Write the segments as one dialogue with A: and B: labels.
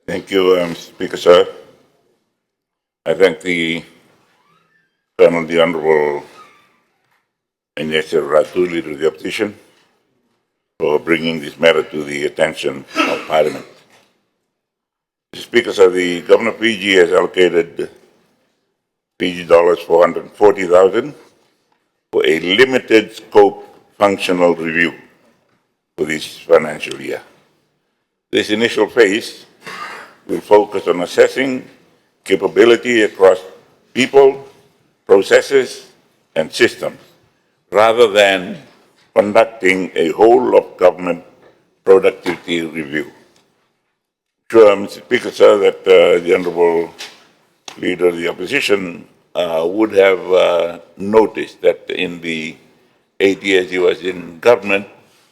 A: Thank you, Speaker, sir. I thank the panel, the Honorable Inesha Ratu, Leader of the Opposition, for bringing this matter to the attention of Parliament. Mr. Speaker, sir, the Governor of Fiji has allocated Fiji dollars 440,000 for a limited scope functional review for this financial year. This initial phase will focus on assessing capability across people, processes, and systems, rather than conducting a whole of government productivity review. Sure, Mr. Speaker, sir, that the Honourable Leader of the Opposition would have noticed that in the 8 years he was in government,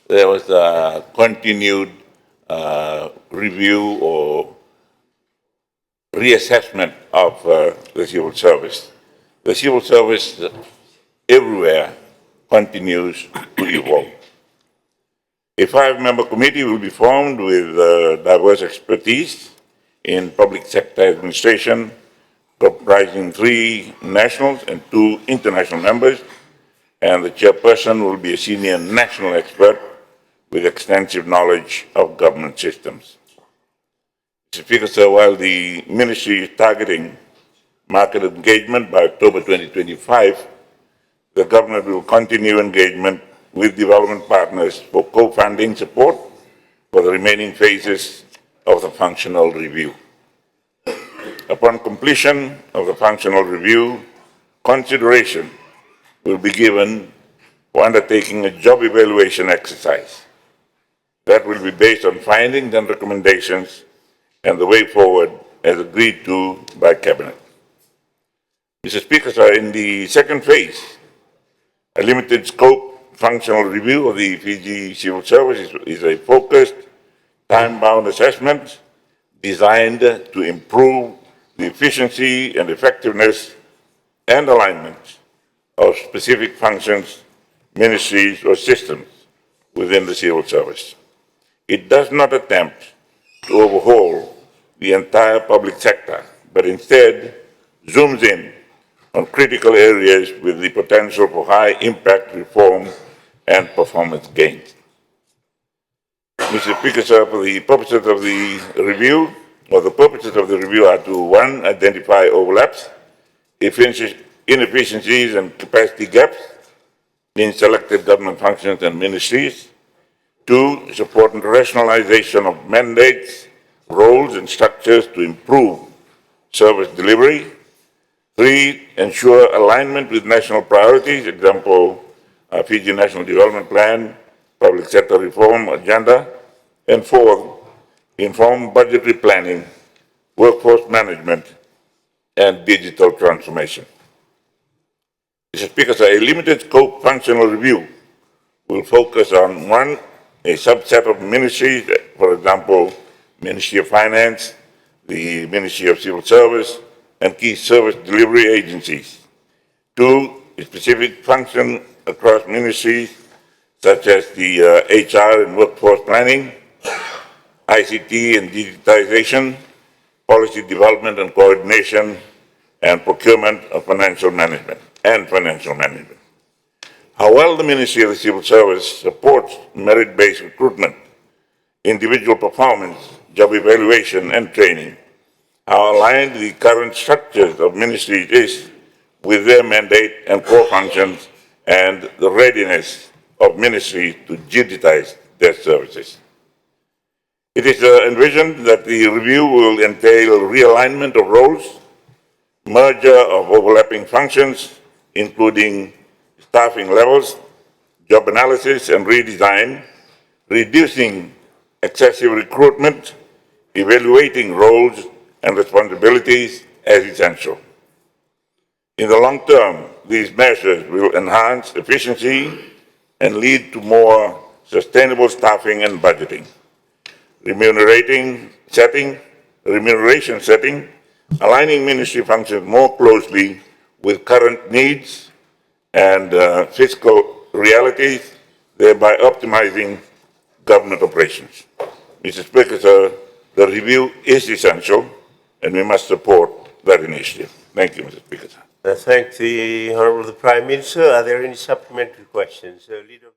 A: there was a continued review or reassessment of the civil service. The civil service everywhere continues to evolve. A 5-member committee will be formed with diverse expertise in public sector administration, comprising 3 nationals and 2 international members, and the chairperson will be a senior national expert with extensive knowledge of government systems. Mr. Speaker, sir, while the ministry is targeting market engagement by October 2025, the government will continue engagement with development partners for co-funding support for the remaining phases of the functional review. Upon completion of the functional review, consideration will be given for undertaking a job evaluation exercise that will be based on findings and recommendations and the way forward as agreed to by Cabinet. Mr. Speaker, sir, in the second phase, a limited scope functional review of the Fiji Civil Service is a focused, time-bound assessment designed to improve the efficiency and effectiveness and alignment of specific functions, ministries, or systems within the civil service. It does not attempt to overhaul the entire public sector, but instead zooms in on critical areas with the potential for high impact reform and performance gains. Mr. Speaker, sir, for the purposes of the review, the purposes of the review are to, 1, identify overlaps, inefficiencies, and capacity gaps in selected government functions and ministries. 2, support the rationalization of mandates, roles, and structures to improve service delivery. 3, ensure alignment with national priorities, example, Fiji National Development Plan, public sector reform agenda. And 4, inform budgetary planning, workforce management, and digital transformation. Mr. Speaker, sir, a limited scope functional review will focus on 1, a subset of ministries, for example, Ministry of Finance, the Ministry of Civil Service, and key service delivery agencies. 2, a specific function across ministries, such as the HR and workforce planning, ICT and digitization, policy development and coordination, and procurement of financial management. How well the Ministry of the Civil Service supports merit-based recruitment, individual performance, job evaluation, and training, how aligned the current structures of ministries is with their mandate and core functions, and the readiness of ministries to digitize their services. It is envisioned that the review will entail realignment of roles, merger of overlapping functions, including staffing levels, job analysis and redesign, reducing excessive recruitment, evaluating roles and responsibilities as essential. In the long term, these measures will enhance efficiency and lead to more sustainable staffing and budgeting. Remuneration setting, aligning ministry functions more closely with current needs and fiscal realities, thereby optimizing government operations. Mr. Speaker, sir, The review is essential, and we must support that initiative. Thank you, Mr. Speaker.
B: I thank the Honourable Prime Minister. Are there any supplementary questions? Leader